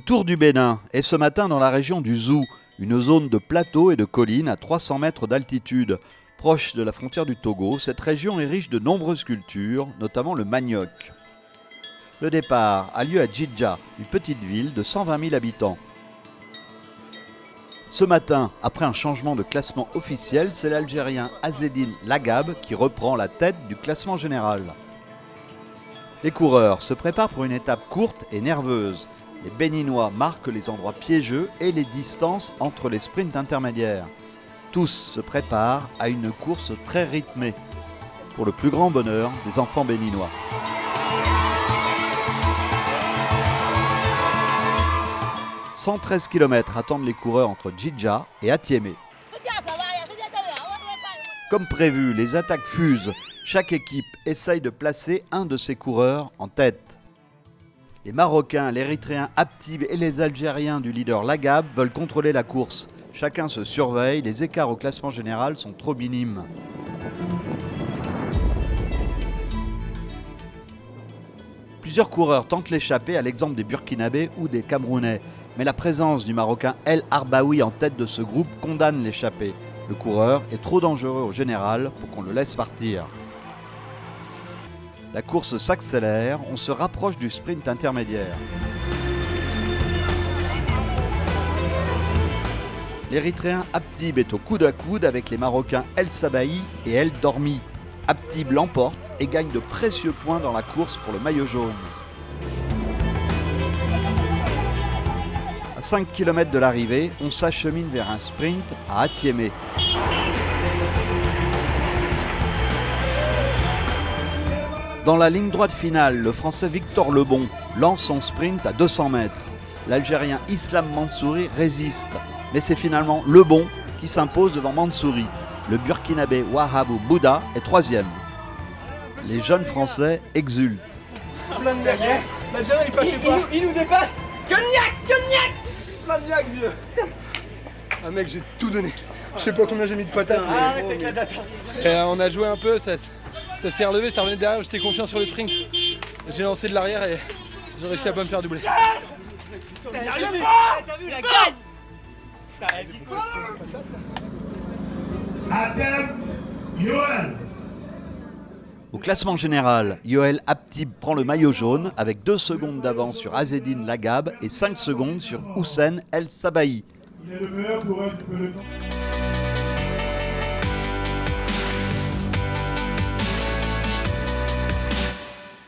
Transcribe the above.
Le Tour du Bénin est ce matin dans la région du Zou, une zone de plateaux et de collines à 300 mètres d'altitude. Proche de la frontière du Togo, cette région est riche de nombreuses cultures, notamment le manioc. Le départ a lieu à Djidja, une petite ville de 120 000 habitants. Ce matin, après un changement de classement officiel, c'est l'Algérien Azzedine Lagab qui reprend la tête du classement général. Les coureurs se préparent pour une étape courte et nerveuse. Les Béninois marquent les endroits piégeux et les distances entre les sprints intermédiaires. Tous se préparent à une course très rythmée, pour le plus grand bonheur des enfants béninois. « 113 km attendent les coureurs entre Djidja et Atiémé. Comme prévu, les attaques fusent. Chaque équipe essaye de placer un de ses coureurs en tête. Les Marocains, l'Érythréen Abtib et les Algériens du leader Lagab veulent contrôler la course. Chacun se surveille, les écarts au classement général sont trop minimes. Plusieurs coureurs tentent l'échappée à l'exemple des Burkinabés ou des Camerounais. Mais la présence du Marocain El Arbaoui en tête de ce groupe condamne l'échappée. Le coureur est trop dangereux au général pour qu'on le laisse partir. La course s'accélère, on se rapproche du sprint intermédiaire. L'Érythréen Abtib est au coude à coude avec les Marocains El Sabahi et El Dormi. Abtib l'emporte et gagne de précieux points dans la course pour le maillot jaune. À 5 km de l'arrivée, on s'achemine vers un sprint à Atiémé. Dans la ligne droite finale, le Français Victor Lebon lance son sprint à 200 mètres. L'Algérien Islam Mansouri résiste, mais c'est finalement Lebon qui s'impose devant Mansouri. Le Burkinabé Wahabou Bouda est troisième. Les jeunes Français exultent. L'Algérien, il passe pas. Il nous dépasse. Cognac Cognac, vieux. Ah mec, j'ai tout donné. Je sais pas combien j'ai mis de patates. On a joué un peu, ça s'est relevé, ça revenait derrière, j'étais confiant sur le sprint. J'ai lancé de l'arrière et j'ai réussi à pas me faire doubler. T'as vu la gagne. Au classement général, Yoel Abtib prend le maillot jaune avec 2 secondes d'avance sur Azzedine Lagab et 5 secondes sur Houssen El Sabahi. Il est le meilleur coureur du peloton.